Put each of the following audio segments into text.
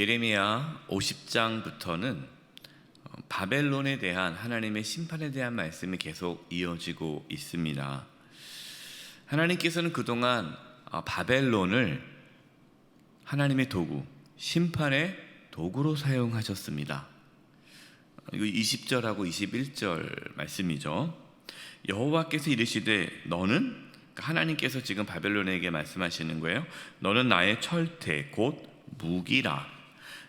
예레미야 50장부터는 바벨론에 대한 하나님의 심판에 대한 말씀이 계속 이어지고 있습니다. 하나님께서는 그동안 바벨론을 하나님의 도구, 심판의 도구로 사용하셨습니다. 이거 20절하고 21절 말씀이죠. 여호와께서 이르시되 너는, 하나님께서 지금 바벨론에게 말씀하시는 거예요. 너는 나의 철퇴 곧 무기라.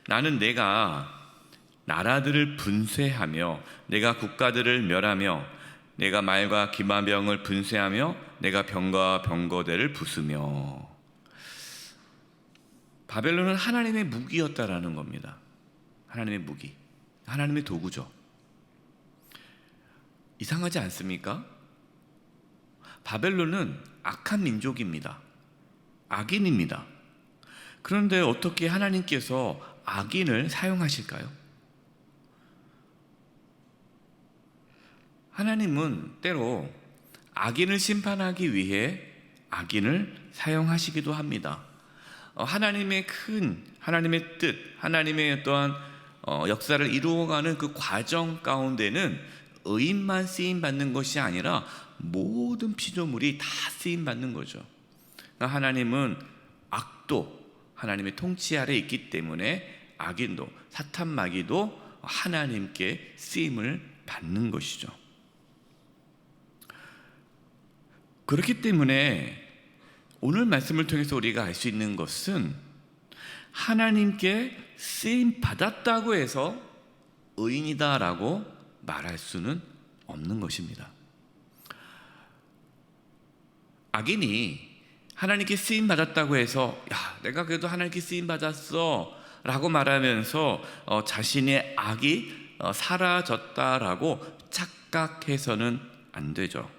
나는 내가 나라들을 분쇄하며 내가 국가들을 멸하며 내가 말과 기마병을 분쇄하며 내가 병과 병거대를 부수며. 바벨론은 하나님의 무기였다라는 겁니다. 하나님의 무기, 하나님의 도구죠. 이상하지 않습니까? 바벨론은 악한 민족입니다. 악인입니다. 그런데 어떻게 하나님께서 악인을 사용하실까요? 하나님은 때로 악인을 심판하기 위해 악인을 사용하시기도 합니다. 하나님의 뜻, 하나님의 어떠한 역사를 이루어가는 그 과정 가운데는 의인만 쓰임받는 것이 아니라 모든 피조물이 다 쓰임받는 거죠. 하나님은 악도 하나님의 통치 아래 있기 때문에 악인도, 사탄 마귀도 하나님께 쓰임을 받는 것이죠. 그렇기 때문에 오늘 말씀을 통해서 우리가 알 수 있는 것은 하나님께 쓰임 받았다고 해서 의인이다라고 말할 수는 없는 것입니다. 악인이 하나님께 쓰임 받았다고 해서 내가 그래도 하나님께 쓰임 받았어 라고 말하면서 자신의 악이 사라졌다라고 착각해서는 안 되죠.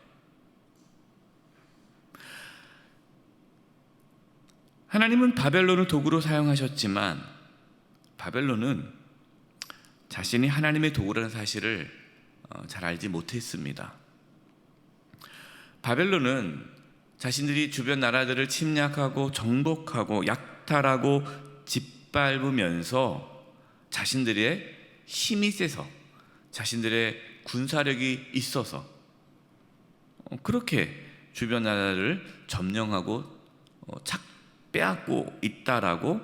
하나님은 바벨론을 도구로 사용하셨지만 바벨론은 자신이 하나님의 도구라는 사실을 잘 알지 못했습니다. 바벨론은 자신들이 주변 나라들을 침략하고 정복하고 약탈하고 짓밟으면서 자신들의 힘이 세서 자신들의 군사력이 있어서 그렇게 주변 나라를 점령하고 빼앗고 있다라고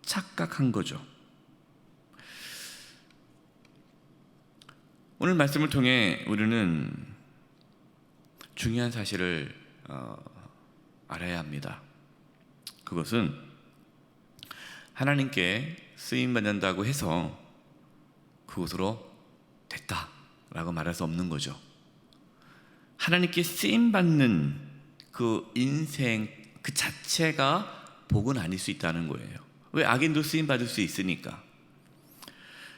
착각한 거죠. 오늘 말씀을 통해 우리는 중요한 사실을 알아야 합니다. 그것은 하나님께 쓰임받는다고 해서 그것으로 됐다라고 말할 수 없는 거죠. 하나님께 쓰임받는 그 인생 그 자체가 복은 아닐 수 있다는 거예요. 왜? 악인도 쓰임받을 수 있으니까.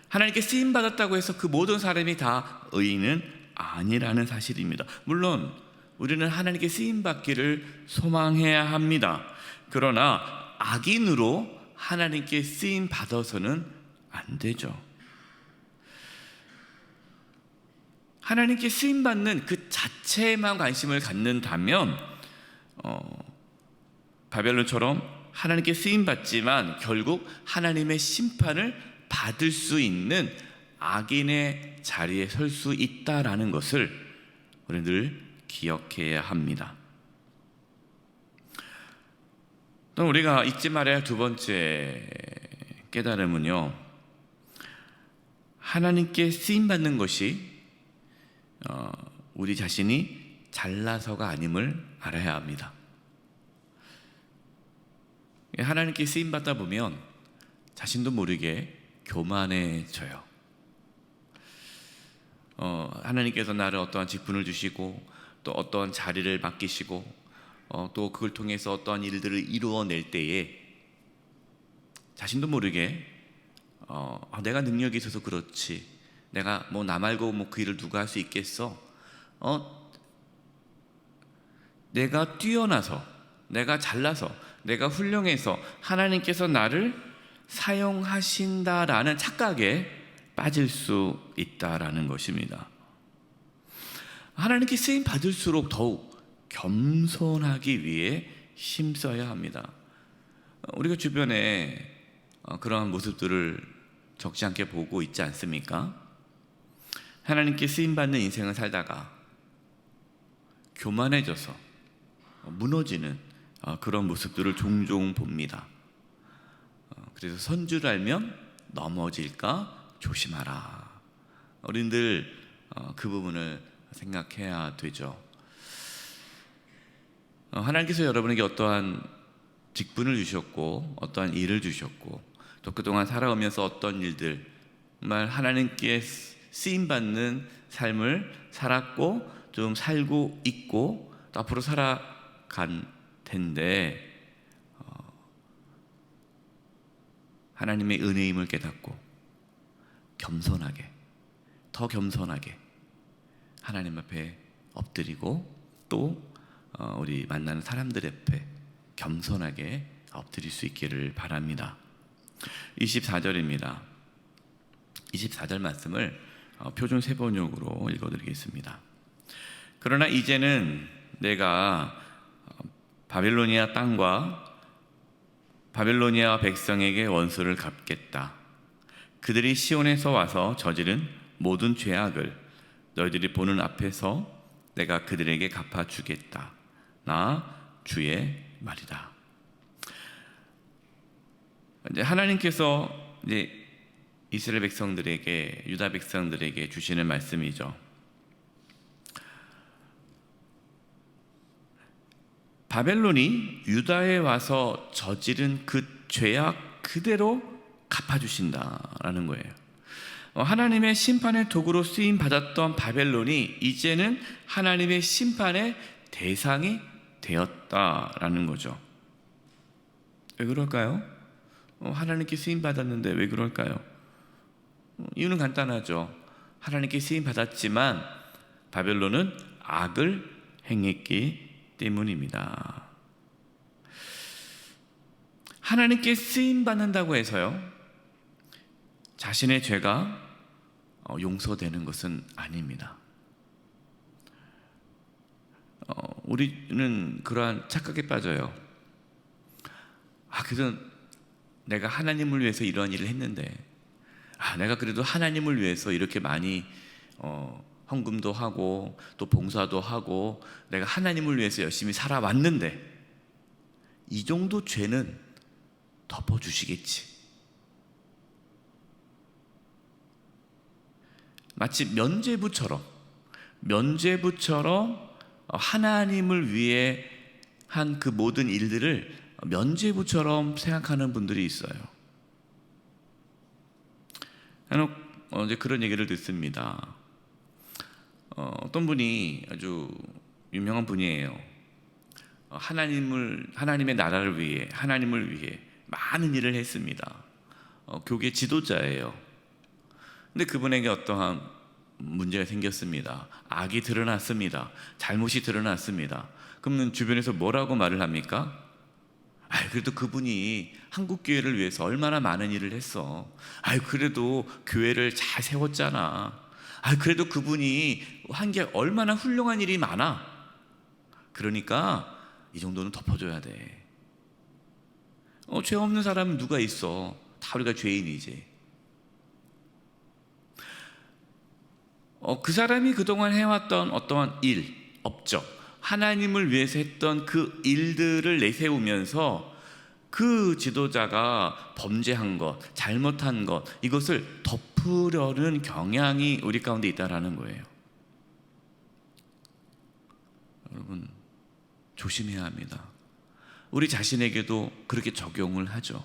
하나님께 쓰임받았다고 해서 그 모든 사람이 다 의인은 아니라는 사실입니다. 물론 우리는 하나님께 쓰임받기를 소망해야 합니다. 그러나 악인으로 하나님께 쓰임받아서는 안 되죠. 하나님께 쓰임받는 그 자체에만 관심을 갖는다면 바벨론처럼 하나님께 쓰임받지만 결국 하나님의 심판을 받을 수 있는 악인의 자리에 설 수 있다라는 것을 우리는 늘 기억해야 합니다. 또 우리가 잊지 말아야 두 번째 깨달음은요, 하나님께 쓰임받는 것이 우리 자신이 잘나서가 아님을 알아야 합니다. 하나님께 쓰임받다 보면 자신도 모르게 교만해져요. 하나님께서 나를 어떠한 직분을 주시고 또 어떠한 자리를 맡기시고 또 그걸 통해서 어떠한 일들을 이루어낼 때에 자신도 모르게 내가 능력이 있어서 그렇지, 내가 나 말고 그 일을 누가 할 수 있겠어, 내가 뛰어나서, 내가 잘나서, 내가 훌륭해서 하나님께서 나를 사용하신다라는 착각에 빠질 수 있다라는 것입니다. 하나님께 쓰임 받을수록 더욱 겸손하기 위해 힘써야 합니다. 우리가 주변에 그러한 모습들을 적지 않게 보고 있지 않습니까? 하나님께 쓰임받는 인생을 살다가 교만해져서 무너지는 그런 모습들을 종종 봅니다. 그래서 선줄 알면 넘어질까 조심하라. 어린들 그 부분을 생각해야 되죠. 하나님께서 여러분에게 어떠한 직분을 주셨고 어떠한 일을 주셨고 또 그동안 살아오면서 어떤 일들 정말 하나님께 쓰임받는 삶을 살았고 좀 살고 있고 또 앞으로 살아간 텐데 하나님의 은혜임을 깨닫고 겸손하게 더 겸손하게 하나님 앞에 엎드리고 또 우리 만나는 사람들 앞에 겸손하게 엎드릴 수 있기를 바랍니다. 24절입니다. 24절 말씀을 표준 세번역으로 읽어드리겠습니다. 그러나 이제는 내가 바빌로니아 땅과 바빌로니아 백성에게 원수를 갚겠다. 그들이 시온에서 와서 저지른 모든 죄악을 너희들이 보는 앞에서 내가 그들에게 갚아주겠다. 나 주의 말이다. 이제 하나님께서 이제 이스라엘 백성들에게 유다 백성들에게 주시는 말씀이죠. 바벨론이 유다에 와서 저지른 그 죄악 그대로 갚아주신다라는 거예요. 하나님의 심판의 도구로 쓰임 받았던 바벨론이 이제는 하나님의 심판의 대상이 되었다라는 거죠. 왜 그럴까요? 하나님께 쓰임 받았는데 왜 그럴까요? 이유는 간단하죠. 하나님께 쓰임 받았지만 바벨론은 악을 행했기 때문입니다. 하나님께 쓰임 받는다고 해서요 자신의 죄가 용서되는 것은 아닙니다. 우리는 그러한 착각에 빠져요. 그래서 내가 하나님을 위해서 이러한 일을 했는데 내가 그래도 하나님을 위해서 이렇게 많이 헌금도 하고 또 봉사도 하고 내가 하나님을 위해서 열심히 살아왔는데 이 정도 죄는 덮어주시겠지. 마치 면죄부처럼 하나님을 위해 한 그 모든 일들을 면죄부처럼 생각하는 분들이 있어요. 어제 그런 얘기를 듣습니다. 어떤 분이 아주 유명한 분이에요. 하나님의 나라를 위해 하나님을 위해 많은 일을 했습니다. 교계 지도자예요. 근데 그분에게 어떠한 문제가 생겼습니다. 악이 드러났습니다. 잘못이 드러났습니다. 그러면 주변에서 뭐라고 말을 합니까? 그래도 그분이 한국교회를 위해서 얼마나 많은 일을 했어. 그래도 교회를 잘 세웠잖아. 그래도 그분이 한 게 얼마나 훌륭한 일이 많아. 그러니까 이 정도는 덮어줘야 돼. 죄 없는 사람은 누가 있어. 다 우리가 죄인이지. 그 사람이 그동안 해왔던 어떠한 일, 업적, 하나님을 위해서 했던 그 일들을 내세우면서 그 지도자가 범죄한 것, 잘못한 것, 이것을 덮으려는 경향이 우리 가운데 있다라는 거예요. 여러분, 조심해야 합니다. 우리 자신에게도 그렇게 적용을 하죠.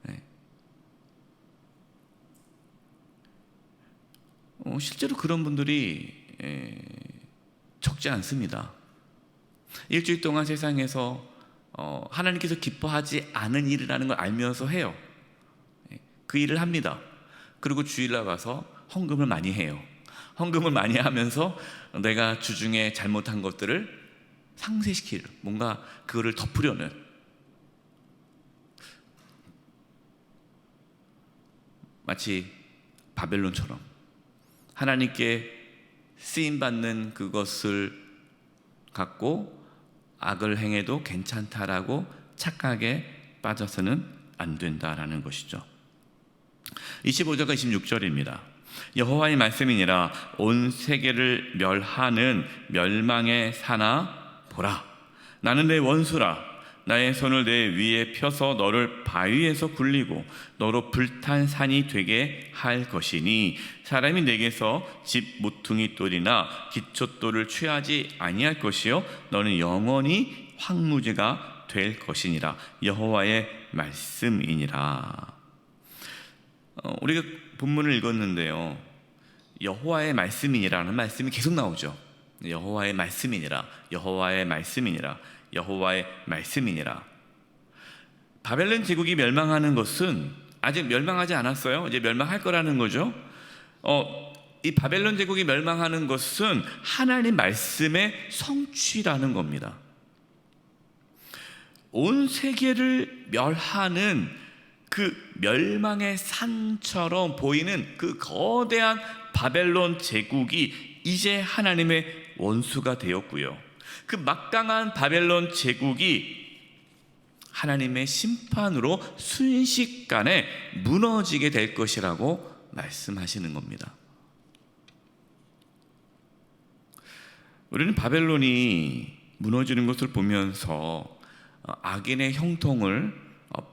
네. 실제로 그런 분들이 적지 않습니다. 일주일 동안 세상에서 하나님께서 기뻐하지 않은 일이라는 걸 알면서 해요. 그 일을 합니다. 그리고 주일날 가서 헌금을 많이 해요. 헌금을 많이 하면서 내가 주중에 잘못한 것들을 상쇄시킬, 뭔가 그거를 덮으려는, 마치 바벨론처럼 하나님께 쓰임받는 그것을 갖고 악을 행해도 괜찮다라고 착각에 빠져서는 안 된다라는 것이죠. 25절과 26절입니다. 여호와의 말씀이니라. 온 세계를 멸하는 멸망의 사나 보라. 나는 내 원수라. 나의 손을 내 위에 펴서 너를 바위에서 굴리고 너로 불탄 산이 되게 할 것이니 사람이 내게서 집 모퉁이 돌이나 기초돌을 취하지 아니할 것이요 너는 영원히 황무지가 될 것이니라. 여호와의 말씀이니라. 우리가 본문을 읽었는데요, 여호와의 말씀이니라는 말씀이 계속 나오죠. 여호와의 말씀이니라, 여호와의 말씀이니라, 여호와의 말씀이니라. 바벨론 제국이 멸망하는 것은 아직 멸망하지 않았어요. 이제 멸망할 거라는 거죠. 이 바벨론 제국이 멸망하는 것은 하나님 말씀의 성취라는 겁니다. 온 세계를 멸하는 그 멸망의 산처럼 보이는 그 거대한 바벨론 제국이 이제 하나님의 원수가 되었고요, 그 막강한 바벨론 제국이 하나님의 심판으로 순식간에 무너지게 될 것이라고 말씀하시는 겁니다. 우리는 바벨론이 무너지는 것을 보면서 악인의 형통을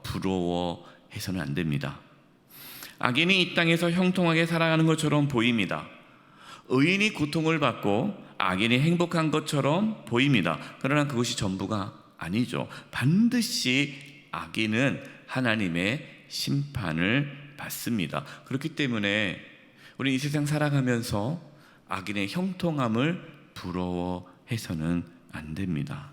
부러워해서는 안 됩니다. 악인이 이 땅에서 형통하게 살아가는 것처럼 보입니다. 의인이 고통을 받고 악인이 행복한 것처럼 보입니다. 그러나 그것이 전부가 아니죠. 반드시 악인은 하나님의 심판을 받습니다. 그렇기 때문에 우리는 이 세상 살아가면서 악인의 형통함을 부러워해서는 안 됩니다.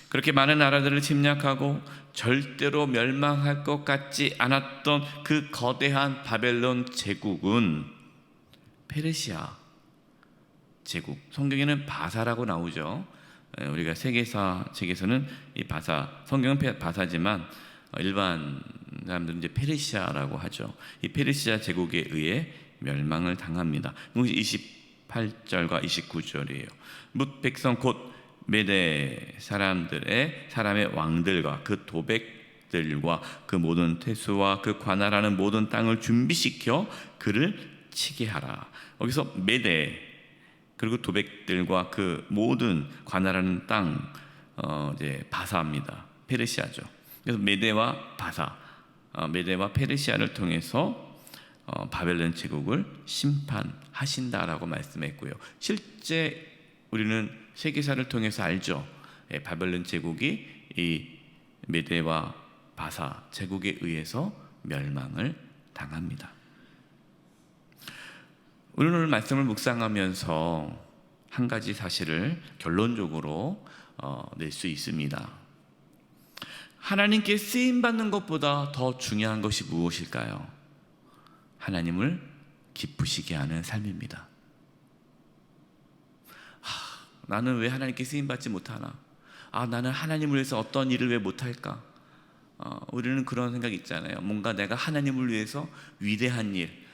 그렇게 많은 나라들을 침략하고 절대로 멸망할 것 같지 않았던 그 거대한 바벨론 제국은 페르시아 제국, 성경에는 바사라고 나오죠. 우리가 세계사 책에서는 이 바사, 성경은 바사지만 일반 사람들은 이제 페르시아라고 하죠. 이 페르시아 제국에 의해 멸망을 당합니다. 이것이 28절과 29절이에요. 뭇 백성 곧 메대 사람의 왕들과 그 도백들과 그 모든 태수와 그 관할하는 모든 땅을 준비시켜 그를 치게 하라. 여기서 메대 그리고 도백들과 그 모든 관할하는 땅, 이제 바사입니다. 페르시아죠. 그래서 메대와 바사, 메대와 페르시아를 통해서 바벨론 제국을 심판하신다라고 말씀했고요. 실제 우리는 세계사를 통해서 알죠. 바벨론 제국이 이 메대와 바사 제국에 의해서 멸망을 당합니다. 우리는 오늘 말씀을 묵상하면서 한 가지 사실을 결론적으로 낼 수 있습니다. 하나님께 쓰임받는 것보다 더 중요한 것이 무엇일까요? 하나님을 기쁘시게 하는 삶입니다. 나는 왜 하나님께 쓰임받지 못하나? 나는 하나님을 위해서 어떤 일을 왜 못할까? 우리는 그런 생각이 있잖아요. 뭔가 내가 하나님을 위해서 위대한 일,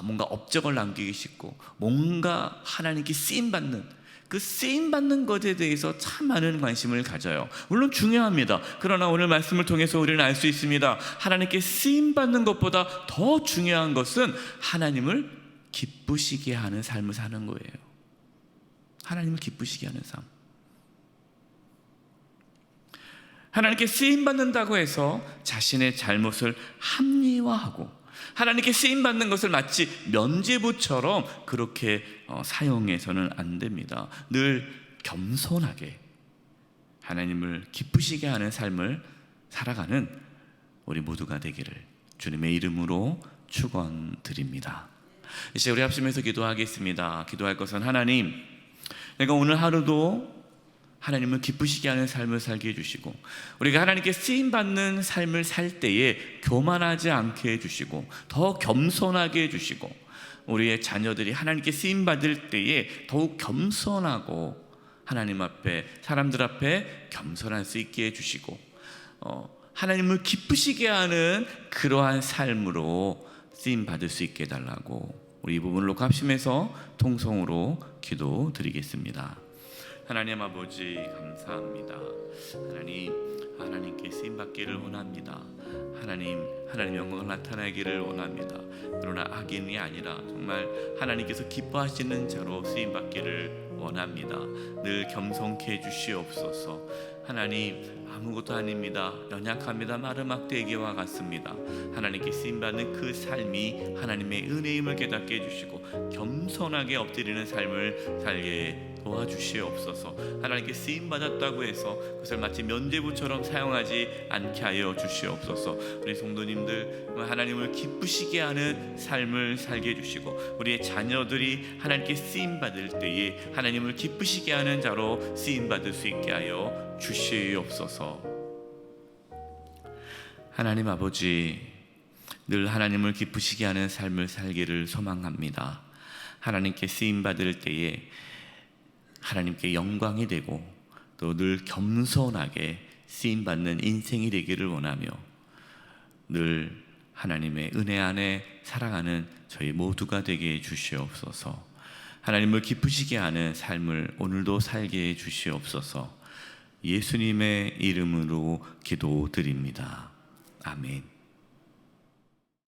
뭔가 업적을 남기기 싶고, 뭔가 하나님께 쓰임받는, 그 쓰임받는 것에 대해서 참 많은 관심을 가져요. 물론 중요합니다. 그러나 오늘 말씀을 통해서 우리는 알 수 있습니다. 하나님께 쓰임받는 것보다 더 중요한 것은 하나님을 기쁘시게 하는 삶을 사는 거예요. 하나님을 기쁘시게 하는 삶. 하나님께 쓰임받는다고 해서 자신의 잘못을 합리화하고 하나님께 쓰임받는 것을 마치 면죄부처럼 그렇게 사용해서는 안 됩니다. 늘 겸손하게 하나님을 기쁘시게 하는 삶을 살아가는 우리 모두가 되기를 주님의 이름으로 축원드립니다. 이제 우리 합심해서 기도하겠습니다. 기도할 것은 하나님, 내가 오늘 하루도 하나님을 기쁘시게 하는 삶을 살게 해주시고 우리가 하나님께 쓰임받는 삶을 살 때에 교만하지 않게 해주시고 더 겸손하게 해주시고 우리의 자녀들이 하나님께 쓰임받을 때에 더욱 겸손하고 하나님 앞에 사람들 앞에 겸손할 수 있게 해주시고 하나님을 기쁘시게 하는 그러한 삶으로 쓰임받을 수 있게 해달라고 우리 이 부분을 놓고 합심해서 통성으로 기도드리겠습니다. 하나님 아버지 감사합니다. 하나님 하나님께 쓰임 받기를 원합니다. 하나님 영광을 나타내기를 원합니다. 그러나 악인이 아니라 정말 하나님께서 기뻐하시는 자로 쓰임 받기를 원합니다. 늘 겸손케 해주시옵소서. 하나님, 아무것도 아닙니다. 연약합니다. 마르막대기와 같습니다. 하나님께 쓰임받는 그 삶이 하나님의 은혜임을 깨닫게 해주시고 겸손하게 엎드리는 삶을 살게 도와주시옵소서. 하나님께 쓰임받았다고 해서 그것을 마치 면죄부처럼 사용하지 않게 하여 주시옵소서. 우리 성도님들 하나님을 기쁘시게 하는 삶을 살게 해주시고 우리의 자녀들이 하나님께 쓰임받을 때에 하나님을 기쁘시게 하는 자로 쓰임받을 수 있게 하여 주시옵소서. 하나님 아버지, 늘 하나님을 기쁘시게 하는 삶을 살기를 소망합니다. 하나님께 쓰임받을 때에 하나님께 영광이 되고 또 늘 겸손하게 쓰임받는 인생이 되기를 원하며 늘 하나님의 은혜 안에 살아가는 저희 모두가 되게 해 주시옵소서. 하나님을 기쁘시게 하는 삶을 오늘도 살게 해 주시옵소서. 예수님의 이름으로 기도드립니다. 아멘.